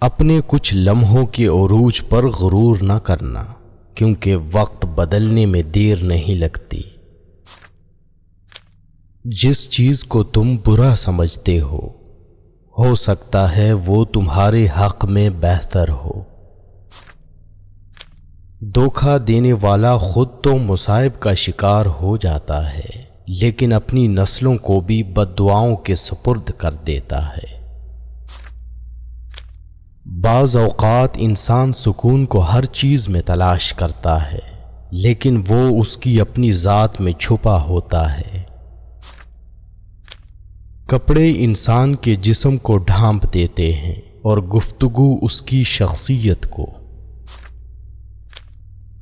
اپنے کچھ لمحوں کے عروج پر غرور نہ کرنا، کیونکہ وقت بدلنے میں دیر نہیں لگتی۔ جس چیز کو تم برا سمجھتے ہو سکتا ہے وہ تمہارے حق میں بہتر ہو۔ دھوکہ دینے والا خود تو مصائب کا شکار ہو جاتا ہے، لیکن اپنی نسلوں کو بھی بددعاؤں کے سپرد کر دیتا ہے۔ بعض اوقات انسان سکون کو ہر چیز میں تلاش کرتا ہے، لیکن وہ اس کی اپنی ذات میں چھپا ہوتا ہے۔ کپڑے انسان کے جسم کو ڈھانپ دیتے ہیں اور گفتگو اس کی شخصیت کو۔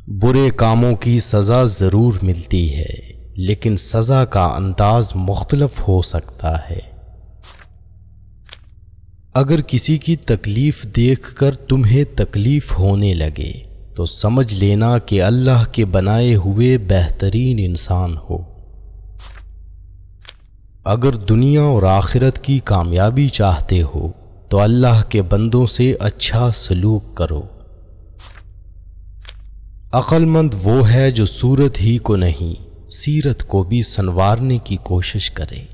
برے کاموں کی سزا ضرور ملتی ہے، لیکن سزا کا انداز مختلف ہو سکتا ہے۔ اگر کسی کی تکلیف دیکھ کر تمہیں تکلیف ہونے لگے تو سمجھ لینا کہ اللہ کے بنائے ہوئے بہترین انسان ہو۔ اگر دنیا اور آخرت کی کامیابی چاہتے ہو تو اللہ کے بندوں سے اچھا سلوک کرو۔ عقل مند وہ ہے جو صورت ہی کو نہیں، سیرت کو بھی سنوارنے کی کوشش کرے۔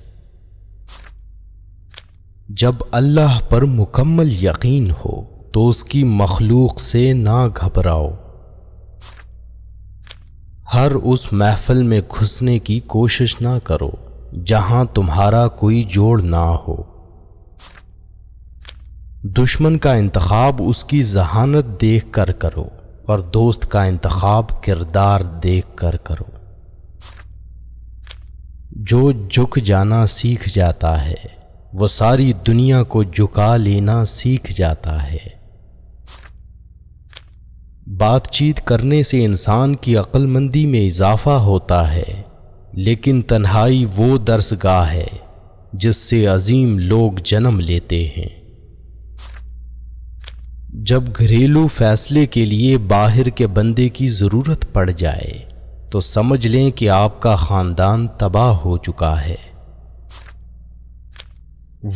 جب اللہ پر مکمل یقین ہو تو اس کی مخلوق سے نہ گھبراؤ۔ ہر اس محفل میں گھسنے کی کوشش نہ کرو جہاں تمہارا کوئی جوڑ نہ ہو۔ دشمن کا انتخاب اس کی ذہانت دیکھ کر کرو اور دوست کا انتخاب کردار دیکھ کر کرو۔ جو جھک جانا سیکھ جاتا ہے وہ ساری دنیا کو جھکا لینا سیکھ جاتا ہے۔ بات چیت کرنے سے انسان کی عقل مندی میں اضافہ ہوتا ہے، لیکن تنہائی وہ درسگاہ ہے جس سے عظیم لوگ جنم لیتے ہیں۔ جب گھریلو فیصلے کے لیے باہر کے بندے کی ضرورت پڑ جائے تو سمجھ لیں کہ آپ کا خاندان تباہ ہو چکا ہے۔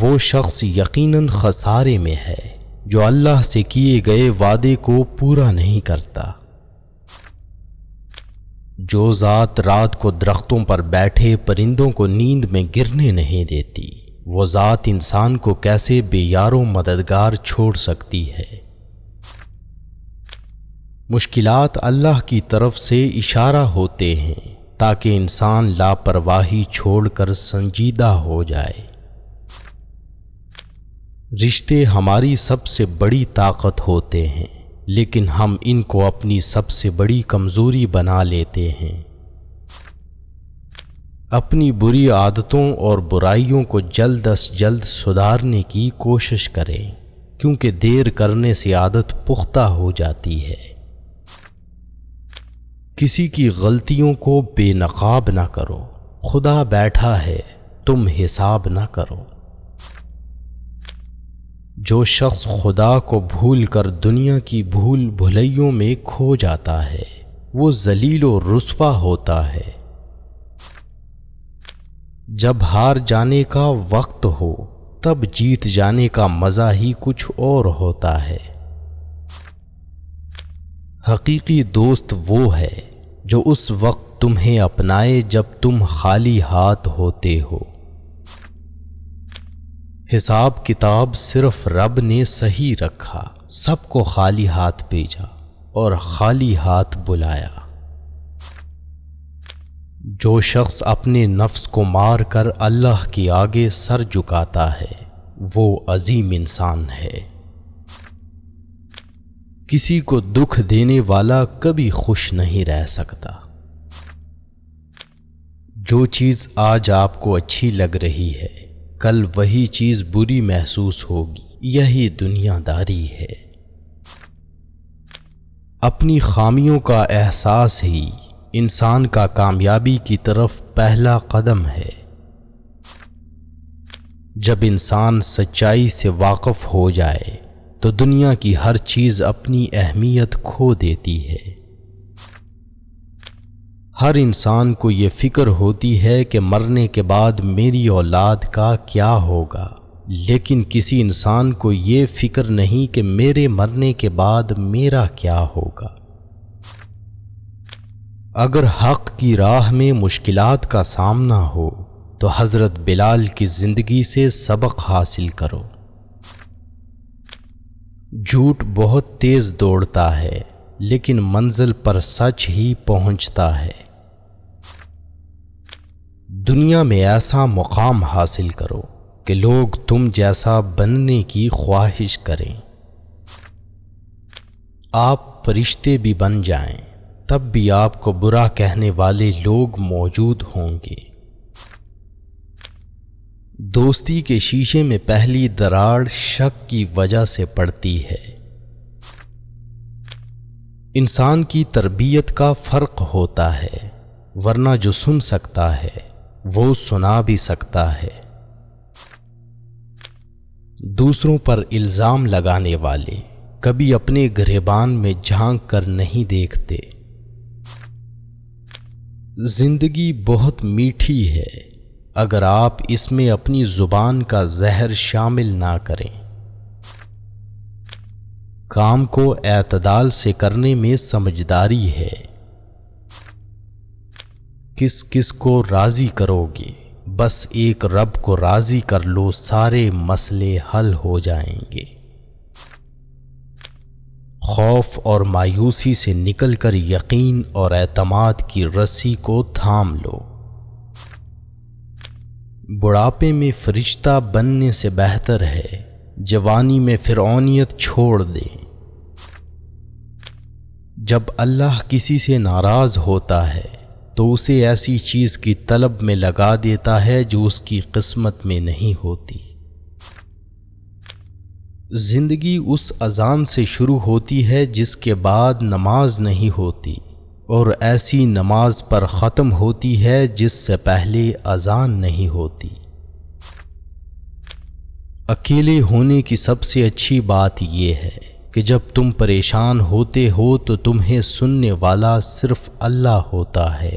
وہ شخص یقیناً خسارے میں ہے جو اللہ سے کیے گئے وعدے کو پورا نہیں کرتا۔ جو ذات رات کو درختوں پر بیٹھے پرندوں کو نیند میں گرنے نہیں دیتی، وہ ذات انسان کو کیسے بے یار و مددگار چھوڑ سکتی ہے۔ مشکلات اللہ کی طرف سے اشارہ ہوتے ہیں تاکہ انسان لاپرواہی چھوڑ کر سنجیدہ ہو جائے۔ رشتے ہماری سب سے بڑی طاقت ہوتے ہیں، لیکن ہم ان کو اپنی سب سے بڑی کمزوری بنا لیتے ہیں۔ اپنی بری عادتوں اور برائیوں کو جلد از جلد سدھارنے کی کوشش کریں، کیونکہ دیر کرنے سے عادت پختہ ہو جاتی ہے۔ کسی کی غلطیوں کو بے نقاب نہ کرو، خدا بیٹھا ہے، تم حساب نہ کرو۔ جو شخص خدا کو بھول کر دنیا کی بھول بھلیوں میں کھو جاتا ہے وہ ذلیل و رسوا ہوتا ہے۔ جب ہار جانے کا وقت ہو تب جیت جانے کا مزہ ہی کچھ اور ہوتا ہے۔ حقیقی دوست وہ ہے جو اس وقت تمہیں اپنائے جب تم خالی ہاتھ ہوتے ہو۔ حساب کتاب صرف رب نے صحیح رکھا، سب کو خالی ہاتھ بھیجا اور خالی ہاتھ بلایا۔ جو شخص اپنے نفس کو مار کر اللہ کے آگے سر جھکاتا ہے وہ عظیم انسان ہے۔ کسی کو دکھ دینے والا کبھی خوش نہیں رہ سکتا۔ جو چیز آج آپ کو اچھی لگ رہی ہے کل وہی چیز بری محسوس ہوگی، یہی دنیا داری ہے۔ اپنی خامیوں کا احساس ہی انسان کا کامیابی کی طرف پہلا قدم ہے۔ جب انسان سچائی سے واقف ہو جائے تو دنیا کی ہر چیز اپنی اہمیت کھو دیتی ہے۔ ہر انسان کو یہ فکر ہوتی ہے کہ مرنے کے بعد میری اولاد کا کیا ہوگا، لیکن کسی انسان کو یہ فکر نہیں کہ میرے مرنے کے بعد میرا کیا ہوگا۔ اگر حق کی راہ میں مشکلات کا سامنا ہو تو حضرت بلال کی زندگی سے سبق حاصل کرو۔ جھوٹ بہت تیز دوڑتا ہے لیکن منزل پر سچ ہی پہنچتا ہے۔ دنیا میں ایسا مقام حاصل کرو کہ لوگ تم جیسا بننے کی خواہش کریں۔ آپ فرشتے بھی بن جائیں تب بھی آپ کو برا کہنے والے لوگ موجود ہوں گے۔ دوستی کے شیشے میں پہلی دراڑ شک کی وجہ سے پڑتی ہے۔ انسان کی تربیت کا فرق ہوتا ہے، ورنہ جو سن سکتا ہے وہ سنا بھی سکتا ہے۔ دوسروں پر الزام لگانے والے کبھی اپنے گریبان میں جھانک کر نہیں دیکھتے۔ زندگی بہت میٹھی ہے اگر آپ اس میں اپنی زبان کا زہر شامل نہ کریں۔ کام کو اعتدال سے کرنے میں سمجھداری ہے۔ کس کس کو راضی کرو گے؟ بس ایک رب کو راضی کر لو، سارے مسئلے حل ہو جائیں گے۔ خوف اور مایوسی سے نکل کر یقین اور اعتماد کی رسی کو تھام لو۔ بڑھاپے میں فرشتہ بننے سے بہتر ہے جوانی میں فرعونیت چھوڑ دیں۔ جب اللہ کسی سے ناراض ہوتا ہے تو اسے ایسی چیز کی طلب میں لگا دیتا ہے جو اس کی قسمت میں نہیں ہوتی۔ زندگی اس اذان سے شروع ہوتی ہے جس کے بعد نماز نہیں ہوتی، اور ایسی نماز پر ختم ہوتی ہے جس سے پہلے اذان نہیں ہوتی۔ اکیلے ہونے کی سب سے اچھی بات یہ ہے کہ جب تم پریشان ہوتے ہو تو تمہیں سننے والا صرف اللہ ہوتا ہے۔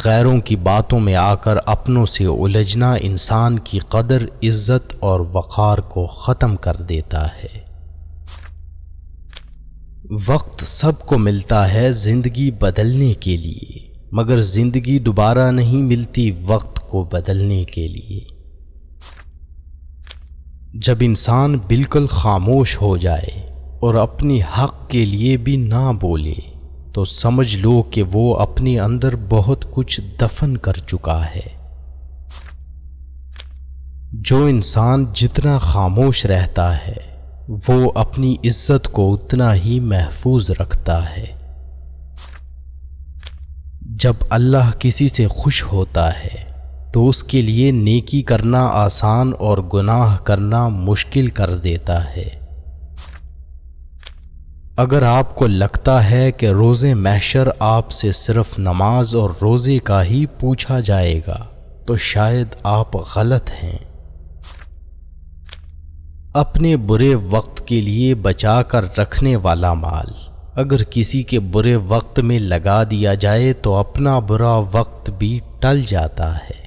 غیروں کی باتوں میں آ کر اپنوں سے الجھنا انسان کی قدر، عزت اور وقار کو ختم کر دیتا ہے۔ وقت سب کو ملتا ہے زندگی بدلنے کے لیے، مگر زندگی دوبارہ نہیں ملتی وقت کو بدلنے کے لیے۔ جب انسان بالکل خاموش ہو جائے اور اپنی حق کے لیے بھی نہ بولے تو سمجھ لو کہ وہ اپنے اندر بہت کچھ دفن کر چکا ہے۔ جو انسان جتنا خاموش رہتا ہے وہ اپنی عزت کو اتنا ہی محفوظ رکھتا ہے۔ جب اللہ کسی سے خوش ہوتا ہے تو اس کے لیے نیکی کرنا آسان اور گناہ کرنا مشکل کر دیتا ہے۔ اگر آپ کو لگتا ہے کہ روز محشر آپ سے صرف نماز اور روزے کا ہی پوچھا جائے گا تو شاید آپ غلط ہیں۔ اپنے برے وقت کے لیے بچا کر رکھنے والا مال اگر کسی کے برے وقت میں لگا دیا جائے تو اپنا برا وقت بھی ٹل جاتا ہے۔